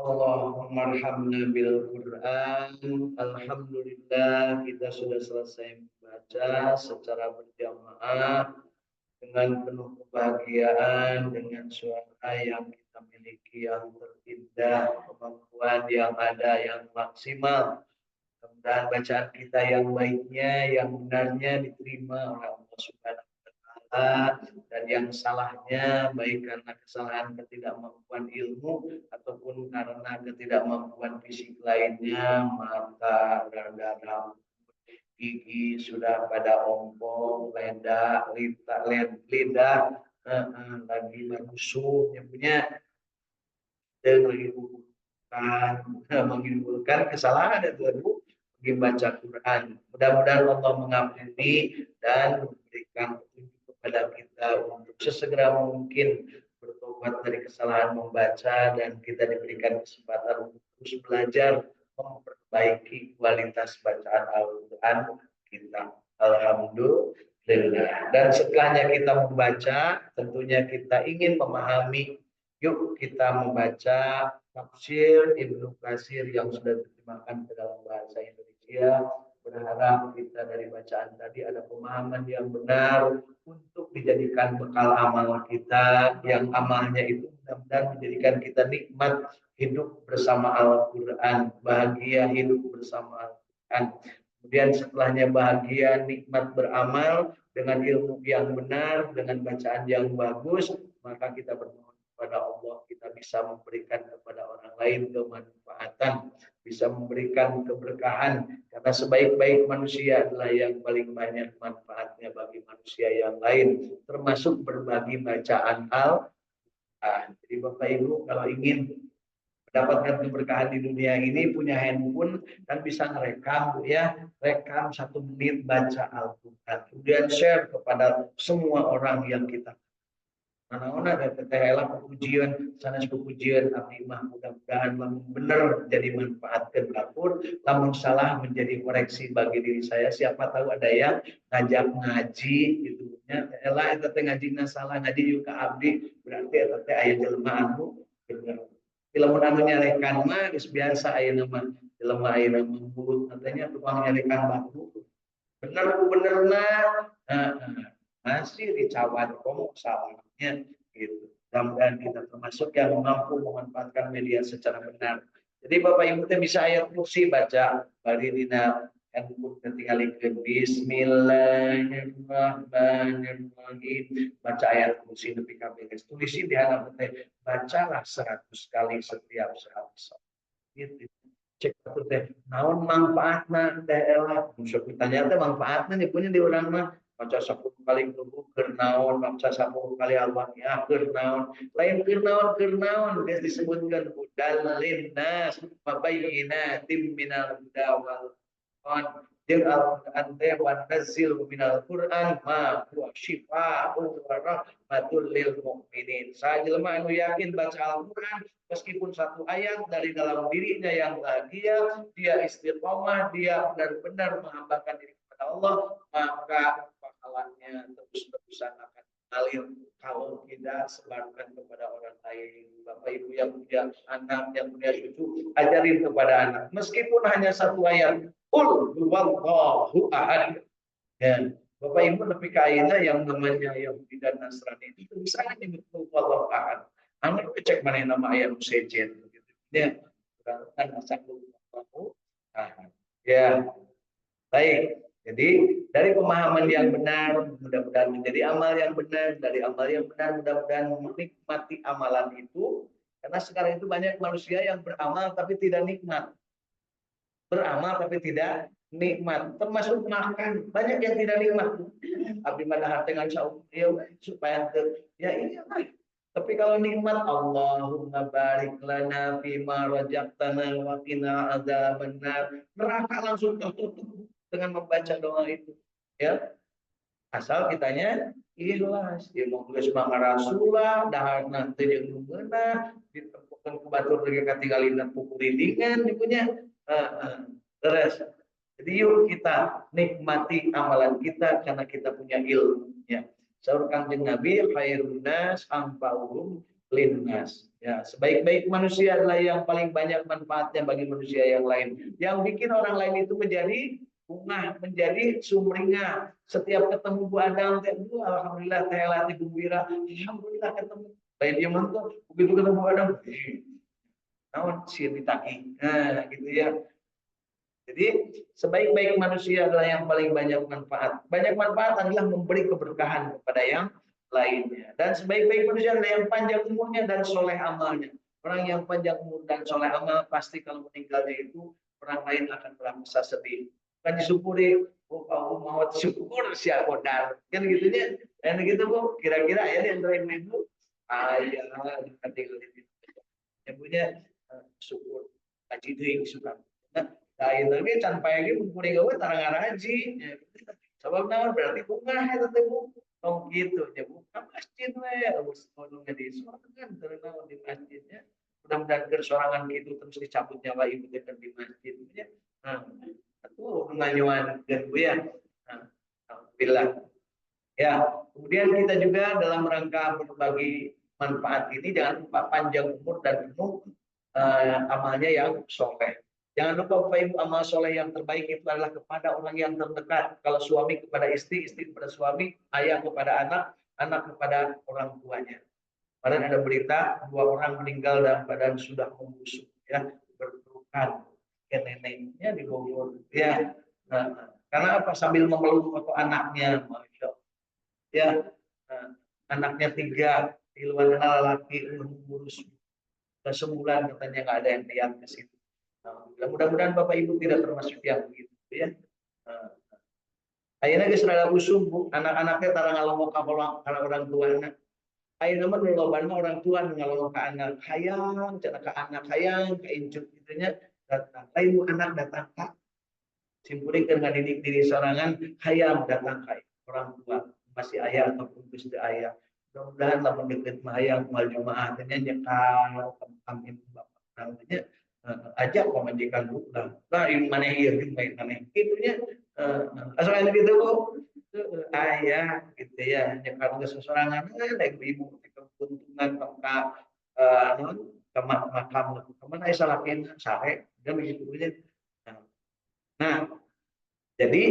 Allahumma arhamna bil Quran. Alhamdulillah kita sudah selesai membaca secara berjamaah dengan penuh kebahagiaan, dengan suara yang kita miliki yang terindah, kemampuan yang ada yang maksimal. Mudah-mudahan bacaan kita yang baiknya, yang benarnya diterima oleh Allah Subhanahu wa taala, dan yang salahnya baik karena kesalahan ketidakmampuan ilmu ataupun karena ketidakmampuan fisik lainnya, maka rada gigi sudah pada ompong, lidah lagi merusuh, yang punya dan lagi bukan menimbulkan kesalahan itu bagi baca Quran. Mudah-mudahan Allah mengampuni dan memberikan petunjuk kepada kita untuk sesegera mungkin bertobat dari kesalahan membaca, dan kita diberikan kesempatan untuk terus belajar memperbaiki kualitas bacaan Al-Quran kita. Alhamdulillah. Dan setelahnya kita membaca, tentunya kita ingin memahami. Yuk kita membaca tafsir Ibnu Katsir yang sudah diterjemahkan ke dalam bahasa Indonesia. Berharap kita dari bacaan tadi ada pemahaman yang benar untuk dijadikan bekal amal kita, yang amalnya itu mudah-mudahan menjadikan kita nikmat hidup bersama Al-Quran, bahagia hidup bersama Al-Quran. Kemudian setelahnya bahagia, nikmat beramal dengan ilmu yang benar, dengan bacaan yang bagus, maka kita berdoa kepada Allah, kita bisa memberikan kepada orang lain kemanfaatan, bisa memberikan keberkahan, karena sebaik-baik manusia adalah yang paling banyak manfaatnya bagi manusia yang lain, termasuk berbagi bacaan Al-Quran. Jadi Bapak Ibu kalau ingin mendapatkan keberkahan di dunia ini, punya handphone dan bisa ngerekam, ya, rekam 1 menit baca Al-Quran, kemudian share kepada semua orang yang kita mana ada tetehela pujian sanes pujian abdi mah, mudah-mudahan lamun bener jadi manfaat ke dapur, lamun salah menjadi koreksi bagi diri saya. Siapa tahu ada yang ngajak ngaji gitu nya, ela eta teh ngajina salah, ngaji juga abdi, berarti eta teh aya jelema anu bener. Lamun anu nyarekan mah geus biasa ayeuna mah jelema ayeuna mulut katanya tukang nyarekan batu. Bener nah, masih dicawat komo salahnya gitu. Mudah-mudahan kita termasuk yang mampu memanfaatkan media secara benar. Jadi Bapak Ibu bisa ayat kursi baca bari dina handphone ketinggalikeun bismillahirrahmanirrahim, baca ayat kursi nepi ka beres, tulisin di halaman teh bacalah 100 kali setiap saat gitu. Cek teh naon manfaatna teh elah sok ditanya teh manfaatna nih punya di urang mah baca 10 kali kudu keur naon, baca 10 kali Al-Fatihah keur naon, lain keur naon geus disebutkan hudal linnas wa bayyinatin minal huda wal furqan, jeung Al-Qur'an teh wa nazzil minal Qur'an ma huwa syifaa'un wa rahmatul lil mukminin. Sajelema anu yakin baca Al-Qur'an meskipun 1 ayat dari dalam dirinya yang bahagia, dia istiqomah, dia benar-benar menghambakan diri kepada Allah, maka pahalanya terus-terusan akan mengalir. Kalau tidak sebarkan kepada orang lain. Bapak Ibu yang punya anak, yang punya cucu, ajarin kepada anak. Meskipun hanya 1 ayat, Qul huwallahu ahad. Ya. Bapak Ibu lebih kaya yang namanya Yahudi dan Nasrani itu bisa disebut huwallahu ahad. Anak cek mana nama ayat sejen gitu. Ya, kan asal ahad. Ya. Baik. Jadi dari pemahaman yang benar mudah-mudahan menjadi amal yang benar, dari amal yang benar mudah-mudahan menikmati amalan itu, karena sekarang itu banyak manusia yang beramal tapi tidak nikmat, beramal tapi tidak nikmat, termasuk makan banyak yang tidak nikmat. Abdi mana dengan supaya ya ini apa? Tapi kalau nikmat, Allahumma barik lana fima razaqtana wa qina adzabannar, neraka langsung tertutup dengan membaca doa itu, ya, asal kitanya ikhlas. Ya mau geus mangarasulah dahar nanti jeung numbeuna ditempukeun ku batur lagi katinggalina puku rindingan dipunya. Terus jadi yuk kita nikmati amalan kita karena kita punya ilmunya. Saur Kanjeng Nabi khairun nas anfa'uhum linnas. Ya, sebaik-baik manusia adalah yang paling banyak manfaatnya bagi manusia yang lain. Yang bikin orang lain itu menjadi bunga, menjadi sumringah. Setiap ketemu Bu Adang, alhamdulillah teh latih gembira, alhamdulillah ketemu. Lain dia mantap, begitu ketemu Bu Adang, naon sih ditagi. Nah, gitu ya. Jadi sebaik-baik manusia adalah yang paling banyak manfaat. Banyak manfaat adalah memberi keberkahan kepada yang lainnya. Dan sebaik-baik manusia adalah yang panjang umurnya dan soleh amalnya. Orang yang panjang umur dan soleh amal pasti kalau meninggalnya itu orang lain akan merasa sedih. Kan disyukuri, oh kamu mau syukur siapa kodar. Kan gitunya. Dan gitu Bu, kira-kira ya yang lain itu ayah tinggal di yang punya syukur haji itu suka. Nah, lain lagi tanpa lagi mempunyai gawe tarang haji. Sebab naon berarti bunga ya teh Bu. Oh gitu ya Bu. Ka masjid we harus ngomongnya di sorangan terus di masjidnya. Mudah-mudahan ke sorangan gitu terus dicabut nyawa ibu teh di masjid ya. Nah, itu nganyuan dan Bu ya. Nah, alhamdulillah. Ya, kemudian kita juga dalam rangka berbagi manfaat ini jangan lupa panjang umur dan penuh amalnya yang soleh. Jangan lupa Bapak Ibu, amal soleh yang terbaik itu adalah kepada orang yang terdekat. Kalau suami kepada istri, istri kepada suami, ayah kepada anak, anak kepada orang tuanya. Kemarin ada berita dua orang meninggal dalam badan sudah membusuk, ya berpelukan ke neneknya di Bogor, ya. Nah, karena apa? Sambil memeluk foto anaknya, masya Allah. Ya, nah, anaknya tiga, di luar laki umur sebulan katanya nggak ada yang lihat ke situ. Nah, mudah-mudahan Bapak Ibu tidak termasuk yang begitu ya. Nah, ayeuna geus rada usum Bu, anak-anaknya tara ngalongok ka orang tuanya. Ayeuna mah lolobana orang tua ngalongok ka anak, hayang cenah ka anak, hayang ka incut kitu nya. Datang lain anak datang ka simpulikeun ngadidik diri sorangan, hayang datang ka orang tua masih ayah ataupun geus teu aya. Mudah-mudahan lamun deukeut mah hayang moal jumaah teh nyekal amin Bapak. Namanya ajak pemajikan Bu lah ini mana ieu jeung bae maneh kitunya asal anu gitu Bu ayah gitu ya nyekal geus sorangan lain ibu keuntungan ka anu ka makam kemana aya salakeun sare dan begitu nya. Nah, jadi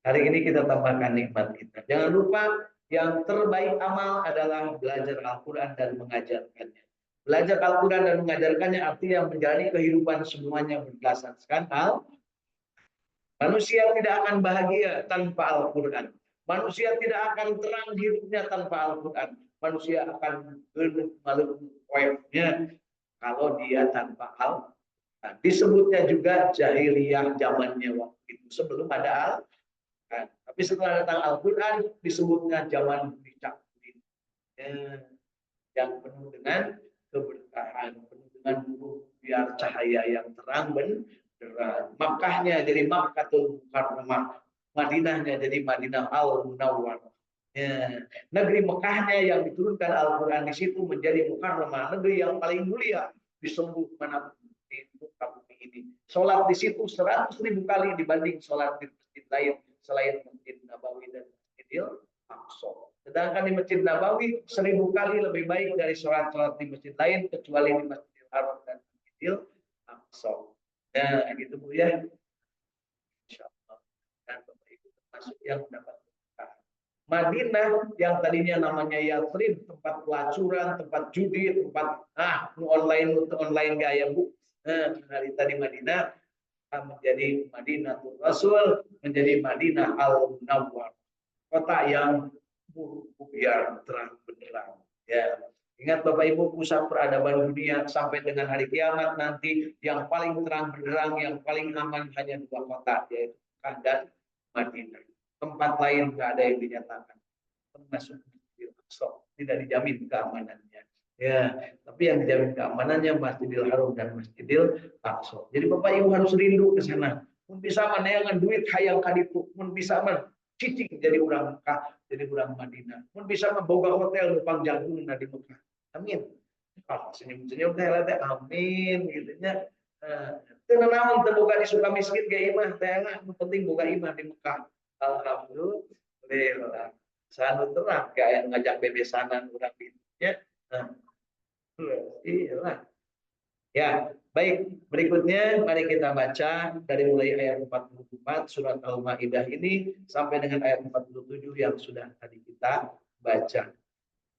hari ini kita tambahkan nikmat kita. Jangan lupa yang terbaik amal adalah belajar Al-Quran dan mengajarkannya. Belajar Al-Quran dan mengajarkannya artinya menjalani kehidupan semuanya berdasarkan manusia tidak akan bahagia tanpa Al-Quran. Manusia tidak akan terang hidupnya tanpa Al-Quran. Manusia akan malu webnya kalau dia tanpa Al-Quran. Disebutnya juga jahiliyah zamannya waktu itu sebelum ada Al-Quran. Tapi setelah datang Al-Quran disebutnya zaman bijak yang penuh dengan keberkahan, penuh dengan nurul biar cahaya yang terang benderang. Makkahnya jadi Makkatul Mukarramah, Madinahnya jadi Madinah Al-Munawwarah. Ya. Negeri Mekahnya yang diturunkan Al-Quran di situ menjadi Mukarramah, negeri yang paling mulia di seluruh mana di muka bumi ini. Sholat di situ 100.000 kali dibanding sholat di masjid lain selain Masjid Nabawi dan Masjidil Aqsa. Sedangkan di Masjid Nabawi 1000 kali lebih baik dari sholat-sholat di masjid lain kecuali di Masjidil Haram dan Masjidil Aqsa. Nah, gitu Bu ya. Insyaallah. Dan Bapak Ibu termasuk yang mendapat Madinah yang tadinya namanya Yathrib, tempat pelacuran, tempat judi, tempat online gaya Bu. Nah, hari tadi Madinah menjadi Madinatul Rasul, menjadi Madinah Al-Munawwarah. Kota yang biar terang benderang. Ya. Ingat Bapak Ibu, pusat peradaban dunia sampai dengan hari kiamat nanti yang paling terang benderang, yang paling aman hanya dua kota, yaitu Mekah dan Madinah. Tempat lain nggak ada yang dinyatakan, termasuk Masjidil Aqsa, tidak dijamin keamanannya. Ya, tapi yang dijamin keamanannya Masjidil Haram dan Masjidil Aqsa. Jadi Bapak Ibu harus rindu ke sana. Mun bisa maneangan duit hayang kaditu, mun bisa mah cicing jadi orang Mekah, jadi orang Madinah. Mun bisa mah boga hotel numpang jagung di Mekah. Amin. Senyum-senyum teh amin gitu nya. Teu naon teu boga di Sukamiskin ge imah teh penting boga imah di Mekah. Alhamdulillah. Sanu terang kayak ngajak bebesanan urang dinya. Iyalah. Ya, baik. Berikutnya mari kita baca dari mulai ayat 44 surat Al-Maidah ini sampai dengan ayat 47 yang sudah tadi kita baca.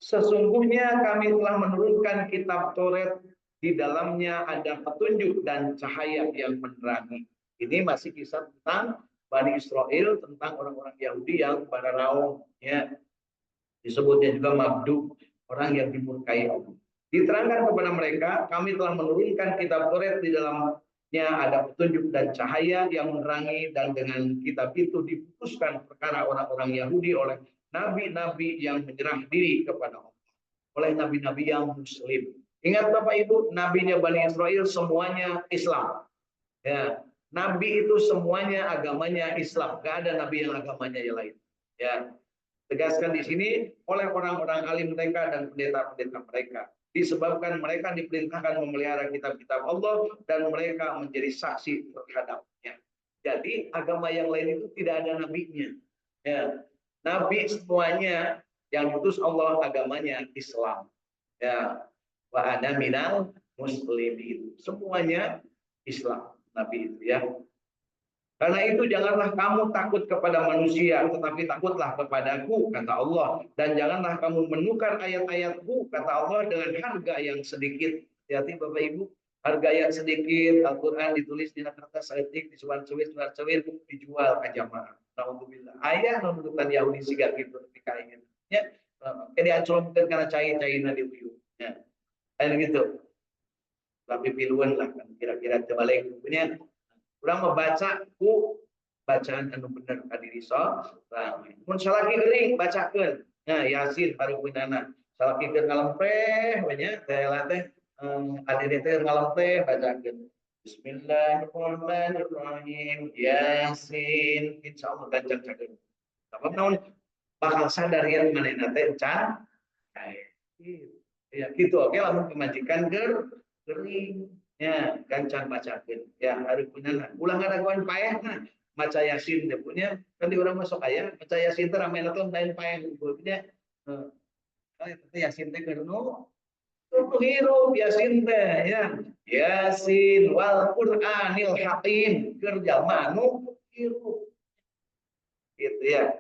Sesungguhnya kami telah menurunkan kitab Taurat, di dalamnya ada petunjuk dan cahaya yang menerangi. Ini masih kisah tentang Bani Israel, tentang orang-orang Yahudi yang pada raung, ya, disebutnya juga mabdu, orang yang dimurkai Allah. Diterangkan kepada mereka, kami telah menurunkan kitab Taurat, di dalamnya ada petunjuk dan cahaya yang menerangi, dan dengan kitab itu diputuskan perkara orang-orang Yahudi oleh nabi-nabi yang menyerah diri kepada Allah, oleh nabi-nabi yang muslim. Ingat Bapak Ibu, nabinya Bani Israel semuanya Islam. Ya, nabi itu semuanya agamanya Islam, gak ada nabi yang agamanya yang lain. Ya, tegaskan di sini oleh orang-orang alim mereka dan pendeta-pendeta mereka. Disebabkan mereka diperintahkan memelihara kitab-kitab Allah dan mereka menjadi saksi terhadapnya. Jadi agama yang lain itu tidak ada nabinya. Ya, nabi semuanya yang diutus Allah agamanya Islam. Ya, wa ana minal muslimin. Semuanya Islam nabi itu, ya. Karena itu janganlah kamu takut kepada manusia, tetapi takutlah kepadaku, kata Allah. Dan janganlah kamu menukar ayat-ayatku, kata Allah, dengan harga yang sedikit. Hati-hati Bapak Ibu, harga yang sedikit. Al-Quran ditulis di kertas etik, di suar-suwir, dijual ke jamaah. Alhamdulillah. Ayah menuntutan Yahudi sigar gitu ketika ingin. Ya, jadi aculkan karena cai-cai nadi uyu. Ya, dan gitu. Tapi piluan lah, kan kira-kira terbalik punya. Urang membaca ku bacaan anu bener ka diri rame. Mun salaki geuning bacakeun. Nah, Yasin hareupeunana. Salaki keur ngalempeh we nya teh teh adik teh ngalempeh bacakeun. Bismillahirrahmanirrahim. Yasin. Insyaallah gancang cakeun. Sabab naon bakal sadar yen manehna teh can kae. Ya gitu oke lamun pemajikan geuning. Ya, gancang bacakeun. Ya, hari punya ulang ngadaguan payah nah. Maca Yasin dia punya kan di orang masuk aya maca Yasin teh ramena teh lain payah punya. Teh Yasin teh keur nu hirup Yasin teh ya. Yasin wal Qur'anil Hakim keur jalma nu hirup. Gitu ya.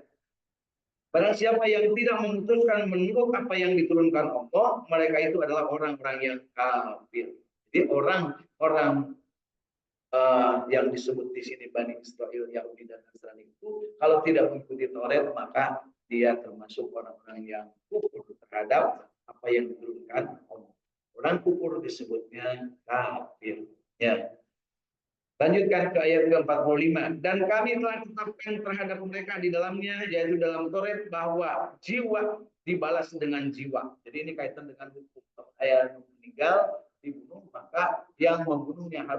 Barang siapa yang tidak memutuskan menurut apa yang diturunkan Allah, mereka itu adalah orang-orang yang kafir. Jadi orang-orang yang disebut di sini Bani Israel, Yahudi dan Nasrani itu kalau tidak mengikuti Taurat maka dia termasuk orang-orang yang kufur terhadap apa yang diturunkan Allah. Orang kufur disebutnya kafir. Ya. Lanjutkan ke ayat ke-45. Dan kami telah tetapkan terhadap mereka di dalamnya, yaitu dalam Taurat, bahwa jiwa dibalas dengan jiwa. Jadi ini kaitan dengan hukum. Ayat meninggal, dibunuh, maka yang membunuhnya harus